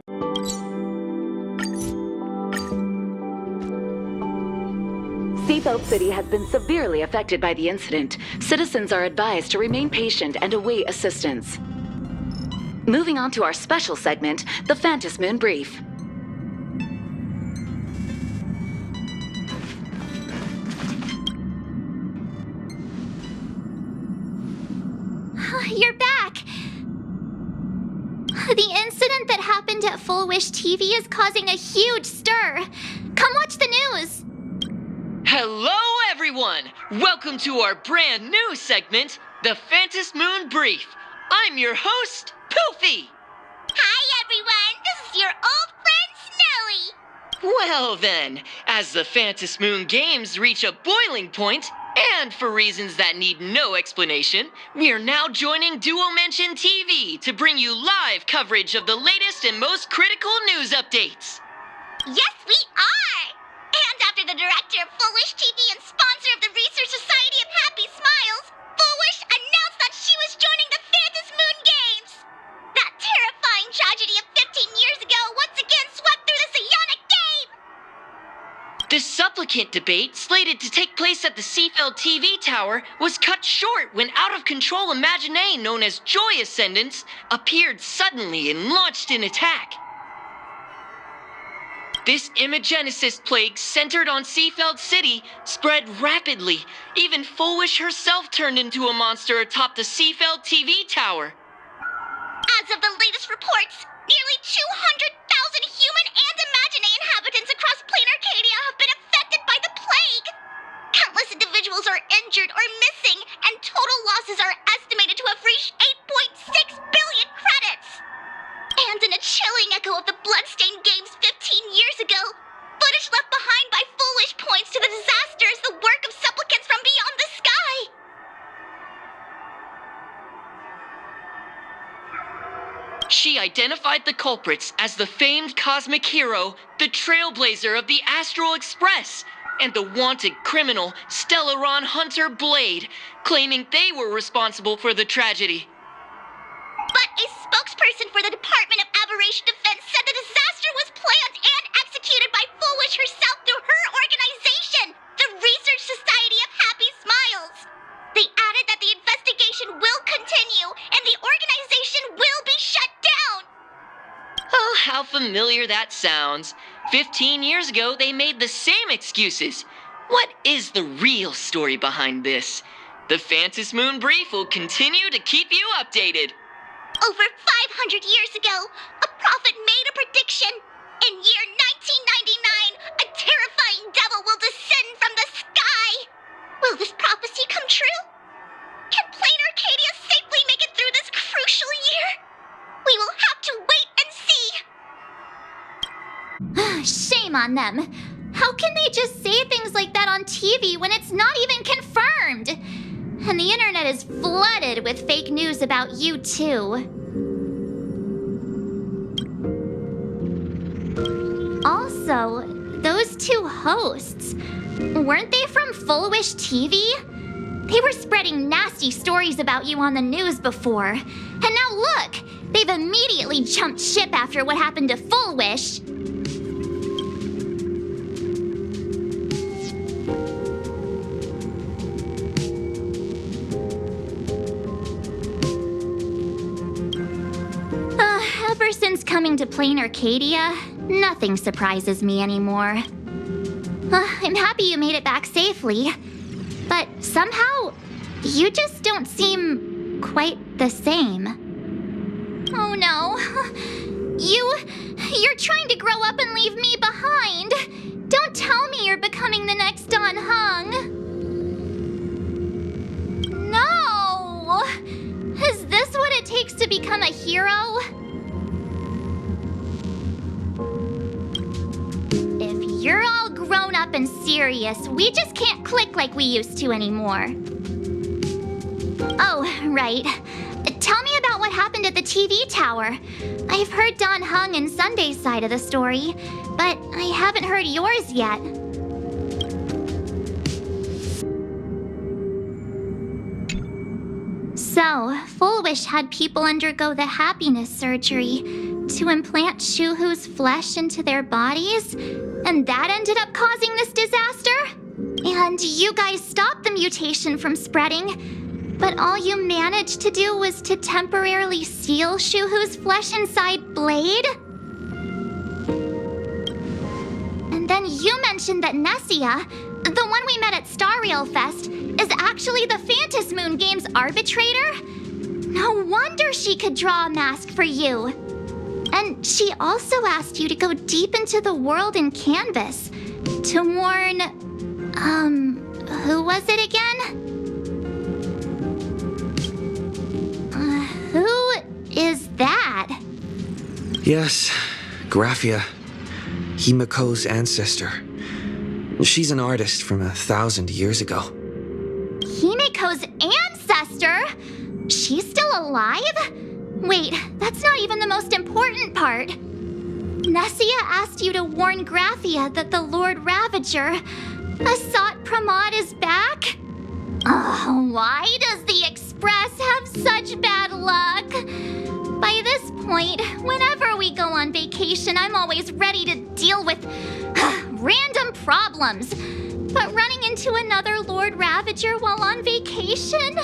Seatbelt City has been severely affected by the incident. Citizens are advised to remain patient and await assistance. Moving on to our special segment, the Phantom Moon Brief. You're back! The incident that happened at Full Wish TV is causing a huge stir. Come watch the news! Hello, everyone! Welcome to our brand new segment, the Phantom Moon Brief. I'm your host, Poofy! Hi, everyone! This is your old friend, Snowy! Well then, as the Phantom Moon games reach a boiling point, and for reasons that need no explanation, we are now joining Duo Mention TV to bring you live coverage of the latest and most critical news updates. Yes, we are! And after the director of Full Wish TV and sponsor of the Research Society of Happy Smiles, Full Wish announced that she was joining the Phantom Moon Games! That terrifying tragedy of 15 years ago once again swept through the psionic game! The supplicant debate, slated to take place at the Seafeld TV tower, was cut short when out-of-control Imaginee known as Joy Ascendants appeared suddenly and launched an attack. This Imagenesis plague centered on Seafeld City spread rapidly. Even Full Wish herself turned into a monster atop the Seafeld TV tower. As of the latest reports, nearly 200,000 human and Imaginee inhabitants across Plain Arcadia have been affected by the plague. Countless individuals are injured or missing, and total losses are estimated to have reached 8.6 billion credits. And in a chilling echo of the bloodstained games 15 years ago, footage left behind by Full Wish points to the disaster as the work of supplicants from beyond the sky. She identified the culprits as the famed cosmic hero, the trailblazer of the Astral Express, and the wanted criminal, Stellaron Hunter Blade, claiming they were responsible for the tragedy. But a spokesperson for the Department of Aberration Defense said the disaster was planned and executed by Full Wish herself through her organization, the Research Society of Happy Smiles. They added that the investigation will continue and the organization will be shut down. Oh, how familiar that sounds. 15 years ago, they made the same excuses. What is the real story behind this? The Phantom Moon Brief will continue to keep you updated. Over 500 years ago, a prophet made a prediction. In year 1999, a terrifying devil will descend from the sky. Will this prophecy come true? Can Plain Arcadia safely make it through this crucial year? We will have to wait and see. Shame on them. How can they just say things like that on TV when it's not even confirmed? And the internet is flooded with fake news about you too. Also, those two hosts, weren't they from Full Wish TV? They were spreading nasty stories about you on the news before. And now look, they've immediately jumped ship after what happened to Full Wish. Ever since coming to Plain Arcadia, nothing surprises me anymore. I'm happy you made it back safely, but somehow, you just don't seem quite the same. Oh no. You're trying to grow up and leave me behind. Don't tell me you're becoming the next Don Hung. No! Is this what it takes to become a hero? If you're all grown up and serious, we just can't click like we used to anymore. Oh, right. Tell me about what happened at the TV tower. I've heard Don Hung and Sunday's side of the story, but I haven't heard yours yet. So, Full Wish had people undergo the happiness surgery, to implant Shuhu's flesh into their bodies, and that ended up causing this disaster? And you guys stopped the mutation from spreading, but all you managed to do was to temporarily seal Shuhu's flesh inside Blade? And then you mentioned that Nessia, the one we met at Starrail Fest, is actually the Phantas Moon Games arbitrator? No wonder she could draw a mask for you. And she also asked you to go deep into the world in Canvas to warn, who was it again? Who is that? Yes, Graphia, Himiko's ancestor. She's an artist from 1,000 years ago. Himiko's ancestor? She's still alive? Wait, that's not even the most important part. Nessia asked you to warn Graphia that the Lord Ravager, Asat Pramod, is back? Oh, why does the Express have such bad luck? By this point, whenever we go on vacation, I'm always ready to deal with random problems. But running into another Lord Ravager while on vacation?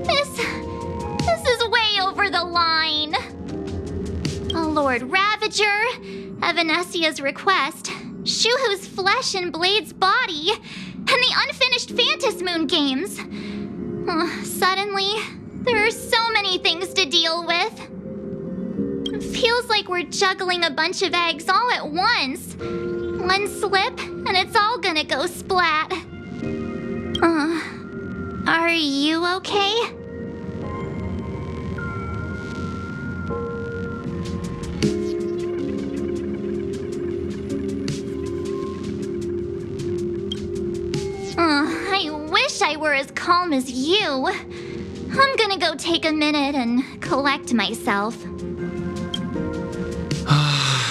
This is way over the line. A Lord Ravager, Evanessia's request, Shuhu's flesh in Blade's body, and the unfinished Phantas Moon Games. Suddenly, there are so many things to deal with. It feels like we're juggling a bunch of eggs all at once. One slip, and it's all gonna go splat. Are you okay? I wish I were as calm as you. I'm gonna go take a minute and collect myself.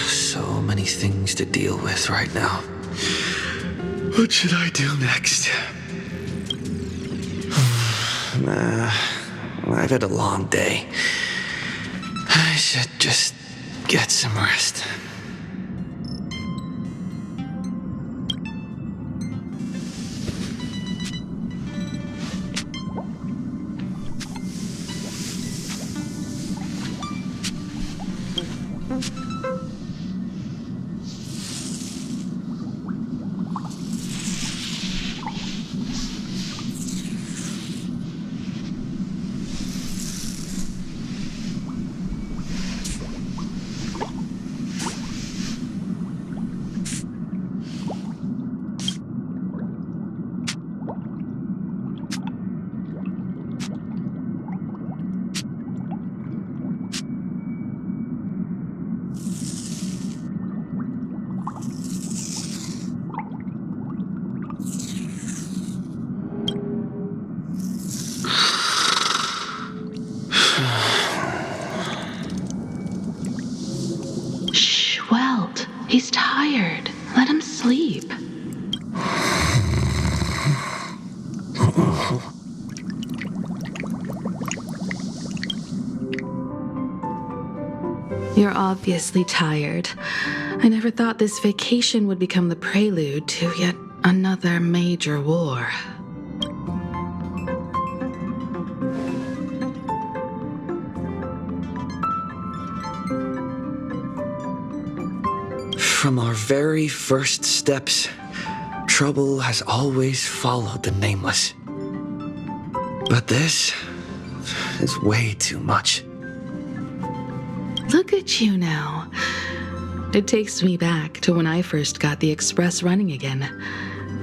So many things to deal with right now. What should I do next? I've had a long day. I should just get some rest. He's tired. Let him sleep. You're obviously tired. I never thought this vacation would become the prelude to yet another major war. From our very first steps, trouble has always followed the Nameless. But this is way too much. Look at you now. It takes me back to when I first got the Express running again.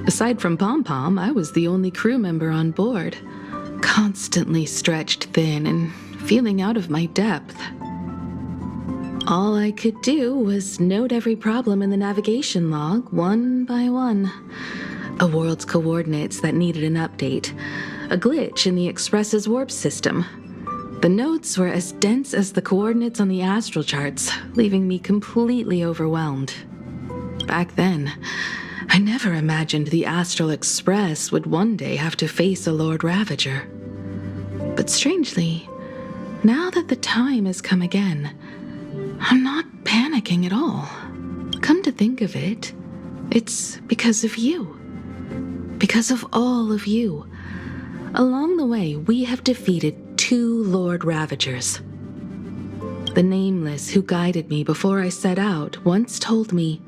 Aside from Pom Pom, I was the only crew member on board, constantly stretched thin and feeling out of my depth. All I could do was note every problem in the navigation log, one by one. A world's coordinates that needed an update, a glitch in the Express's warp system. The notes were as dense as the coordinates on the astral charts, leaving me completely overwhelmed. Back then, I never imagined the Astral Express would one day have to face a Lord Ravager. But strangely, now that the time has come again, I'm not panicking at all. Come to think of it, it's because of you. Because of all of you. Along the way, we have defeated 2 Lord Ravagers. The Nameless who guided me before I set out once told me,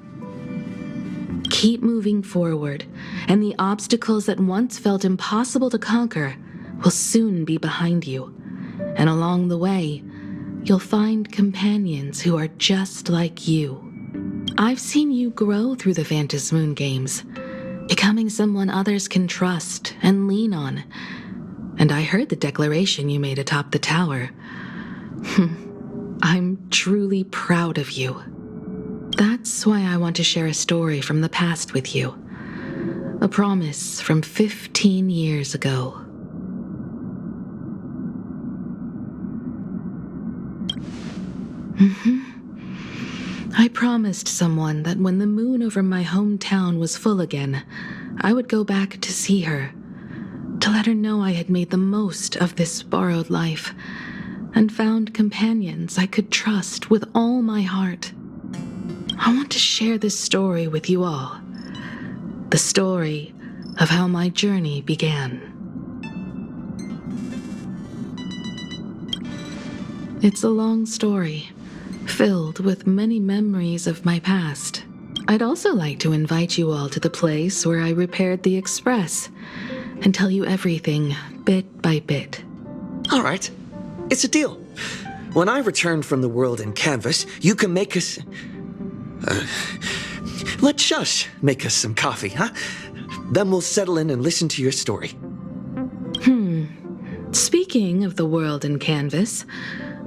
keep moving forward, and the obstacles that once felt impossible to conquer will soon be behind you. And along the way, you'll find companions who are just like you. I've seen you grow through the Phantasmoon games, becoming someone others can trust and lean on. And I heard the declaration you made atop the tower. I'm truly proud of you. That's why I want to share a story from the past with you. A promise from 15 years ago. I promised someone that when the moon over my hometown was full again, I would go back to see her, to let her know I had made the most of this borrowed life and found companions I could trust with all my heart. I want to share this story with you all. The story of how my journey began. It's a long story, filled with many memories of my past. I'd also like to invite you all to the place where I repaired the Express and tell you everything bit by bit. All right, it's a deal. When I return from the world in canvas, you can make us... let Shush make us some coffee, huh? Then we'll settle in and listen to your story. Speaking of the world in canvas,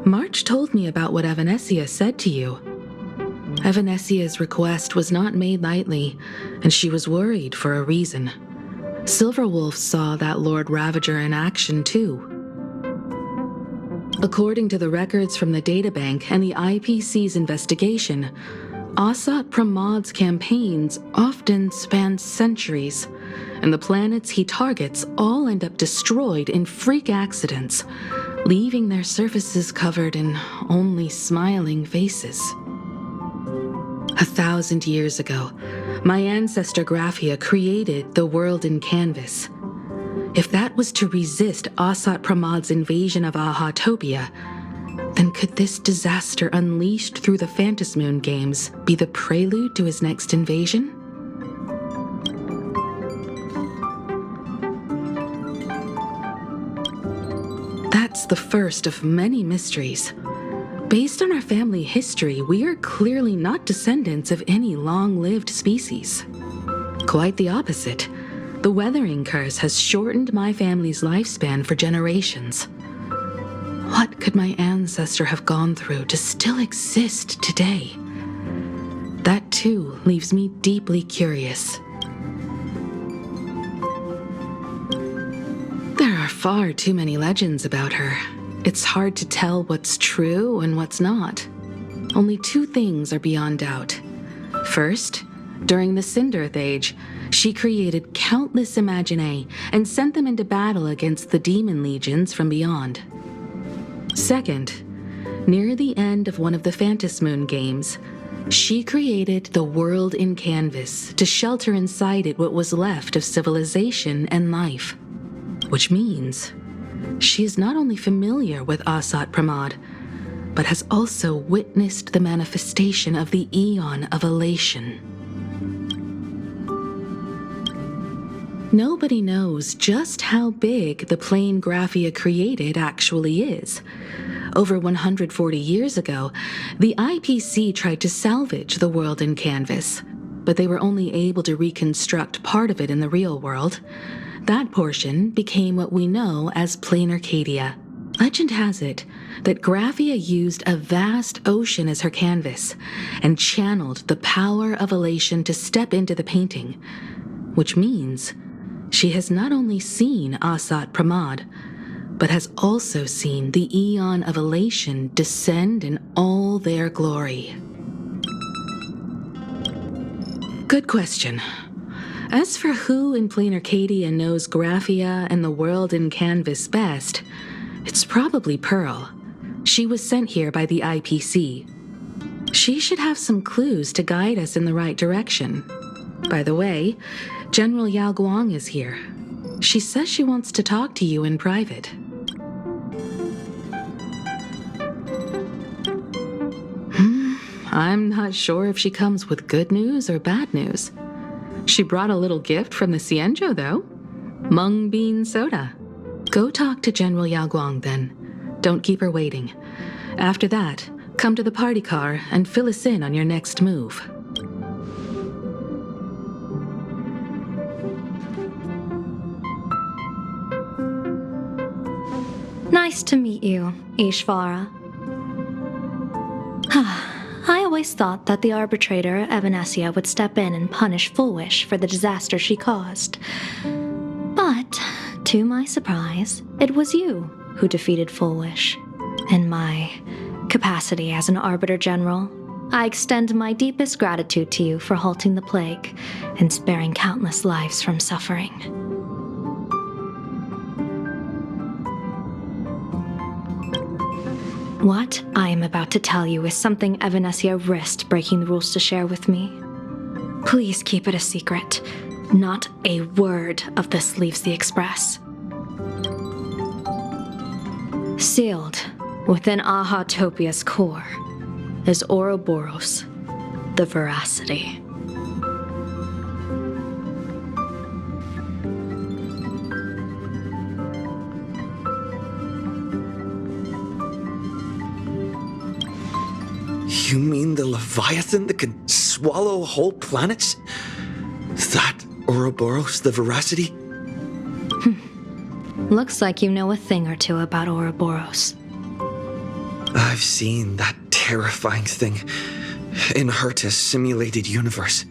March told me about what Evanescia said to you. Evanessia's request was not made lightly, and she was worried for a reason. Silverwolf saw that Lord Ravager in action too. According to the records from the databank and the IPC's investigation, Asat Pramad's campaigns often span centuries, and the planets he targets all end up destroyed in freak accidents, leaving their surfaces covered in only smiling faces. 1,000 years ago, my ancestor Graphia created the world in canvas. If that was to resist Asat Pramad's invasion of Ahatopia, then could this disaster unleashed through the Phantasmoon games be the prelude to his next invasion? That's the first of many mysteries. Based on our family history, we are clearly not descendants of any long-lived species. Quite the opposite. The weathering curse has shortened my family's lifespan for generations. What could my ancestor have gone through to still exist today? That too leaves me deeply curious. There are far too many legends about her. It's hard to tell what's true and what's not. Only 2 things are beyond doubt. First, during the Cinderth Age, she created countless Imaginae and sent them into battle against the demon legions from beyond. Second, near the end of one of the Phantasmoon games, she created the world in canvas to shelter inside it what was left of civilization and life. Which means she is not only familiar with Asat Pramad, but has also witnessed the manifestation of the Eon of Elation. Nobody knows just how big the plane Graphia created actually is. Over 140 years ago, the IPC tried to salvage the world in canvas, but they were only able to reconstruct part of it in the real world. That portion became what we know as Plain Arcadia. Legend has it that Graphia used a vast ocean as her canvas and channeled the power of elation to step into the painting, which means she has not only seen Asat Pramad, but has also seen the Eon of Elation descend in all their glory. Good question. As for who in Plain Arcadia knows Graphia and the world in canvas best, it's probably Pearl. She was sent here by the IPC. She should have some clues to guide us in the right direction. By the way, General Yao Guang is here. She says she wants to talk to you in private. I'm not sure if she comes with good news or bad news. She brought a little gift from the Cienjo, though. Mung bean soda. Go talk to General Yao Guang, then. Don't keep her waiting. After that, come to the party car and fill us in on your next move. Nice to meet you, Ishvara. I always thought that the arbitrator, Evanesia, would step in and punish Foolish for the disaster she caused. But, to my surprise, it was you who defeated Foolish. In my capacity as an Arbiter General, I extend my deepest gratitude to you for halting the plague and sparing countless lives from suffering. What I am about to tell you is something Evanesia risked breaking the rules to share with me. Please keep it a secret. Not a word of this leaves the Express. Sealed within Ahatopia's core is Ouroboros, the Veracity. You mean the Leviathan that can swallow whole planets? That Ouroboros, the Veracity? Looks like you know a thing or two about Ouroboros. I've seen that terrifying thing in Herta's simulated universe.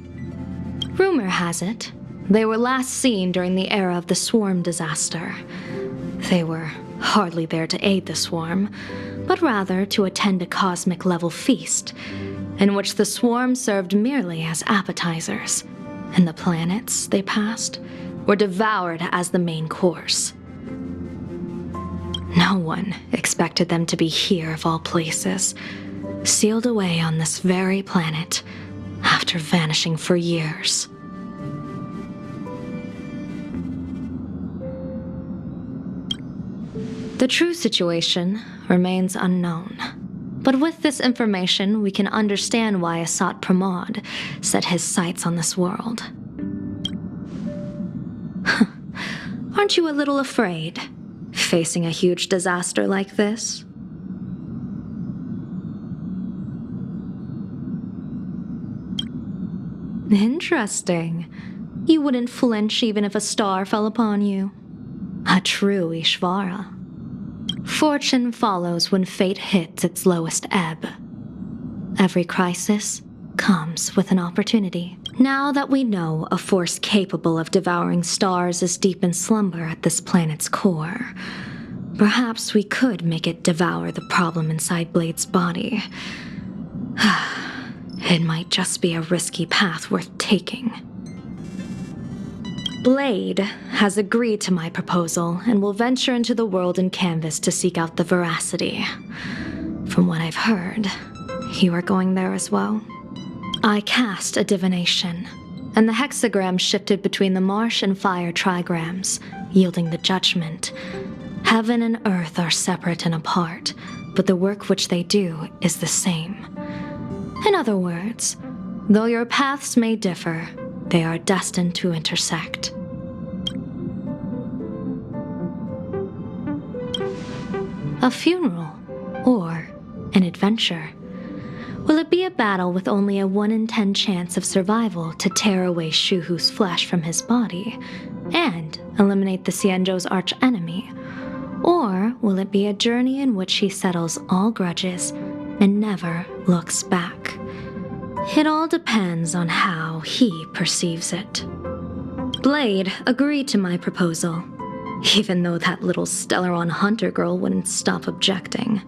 Rumor has it, they were last seen during the era of the Swarm disaster. They were hardly there to aid the Swarm, but rather to attend a cosmic-level feast, in which the Swarm served merely as appetizers, and the planets they passed were devoured as the main course. No one expected them to be here of all places, sealed away on this very planet after vanishing for years. The true situation remains unknown, but with this information we can understand why Asat Pramod set his sights on this world. Aren't you a little afraid, facing a huge disaster like this? Interesting. You wouldn't flinch even if a star fell upon you. A true Ishvara. Fortune follows when fate hits its lowest ebb. Every crisis comes with an opportunity. Now that we know a force capable of devouring stars is deep in slumber at this planet's core, perhaps we could make it devour the problem inside Blade's body. It might just be a risky path worth taking. Blade has agreed to my proposal and will venture into the world and canvas to seek out the Veracity. From what I've heard, you are going there as well. I cast a divination, and the hexagram shifted between the marsh and fire trigrams, yielding the judgment. Heaven and earth are separate and apart, but the work which they do is the same. In other words, though your paths may differ, they are destined to intersect. A funeral, or an adventure. Will it be a battle with only a 1 in 10 chance of survival to tear away Shuhu's flesh from his body and eliminate the Cienjo's archenemy? Or will it be a journey in which he settles all grudges and never looks back? It all depends on how he perceives it. Blade agreed to my proposal, even though that little Stellaron hunter girl wouldn't stop objecting.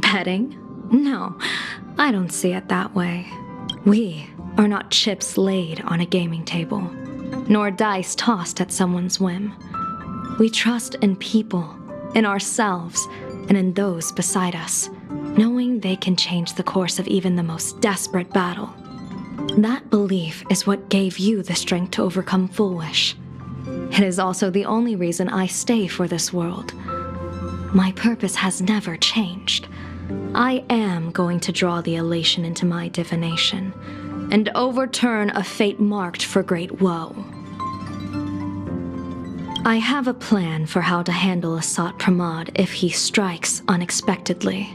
Betting? No, I don't see it that way. We are not chips laid on a gaming table, nor dice tossed at someone's whim. We trust in people, in ourselves, and in those beside us, knowing they can change the course of even the most desperate battle. That belief is what gave you the strength to overcome Foolish. It is also the only reason I stay for this world. My purpose has never changed. I am going to draw the elation into my divination and overturn a fate marked for great woe. I have a plan for how to handle Asat Pramod if he strikes unexpectedly,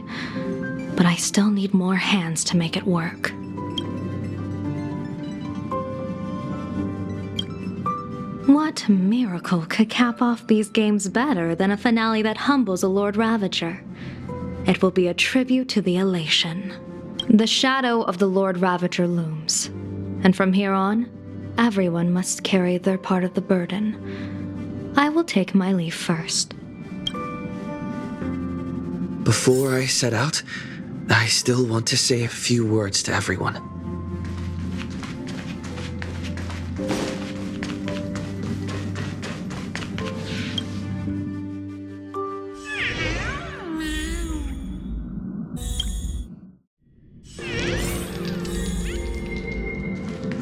but I still need more hands to make it work. What miracle could cap off these games better than a finale that humbles a Lord Ravager? It will be a tribute to the elation. The shadow of the Lord Ravager looms, and from here on, everyone must carry their part of the burden. I will take my leave first. Before I set out, I still want to say a few words to everyone.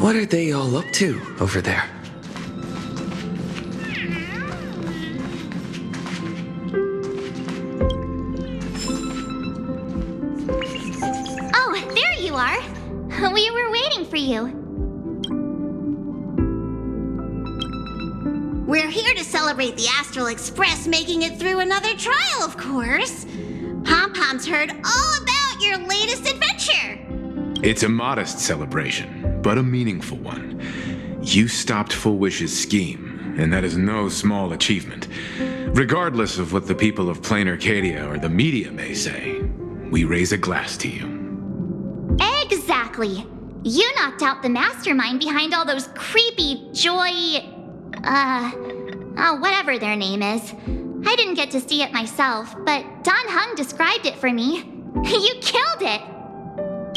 What are they all up to over there? Oh, there you are. We were waiting for you. We're here to celebrate the Astral Express making it through another trial, of course. Pom-Pom's heard all about your latest adventure. It's a modest celebration, but a meaningful one. You stopped Full Wish's scheme, and that is no small achievement. Regardless of what the people of Plain Arcadia or the media may say, we raise a glass to you. Exactly. You knocked out the mastermind behind all those creepy whatever their name is. I didn't get to see it myself, but Don Hung described it for me. You killed it!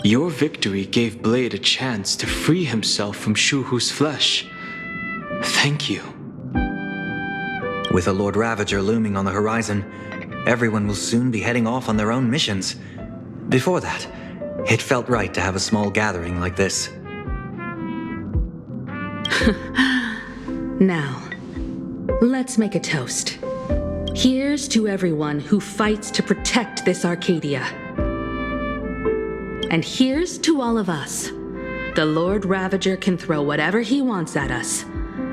Your victory gave Blade a chance to free himself from Shuhu's flesh. Thank you. With a Lord Ravager looming on the horizon, everyone will soon be heading off on their own missions. Before that, it felt right to have a small gathering like this. Now, let's make a toast. Here's to everyone who fights to protect this Arcadia. And here's to all of us. The Lord Ravager can throw whatever he wants at us,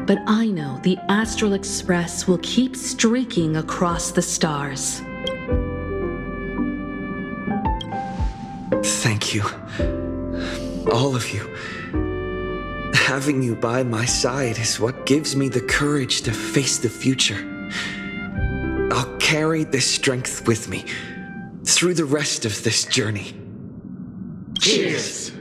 but I know the Astral Express will keep streaking across the stars. Thank you. All of you. Having you by my side is what gives me the courage to face the future. I'll carry this strength with me through the rest of this journey. Cheers!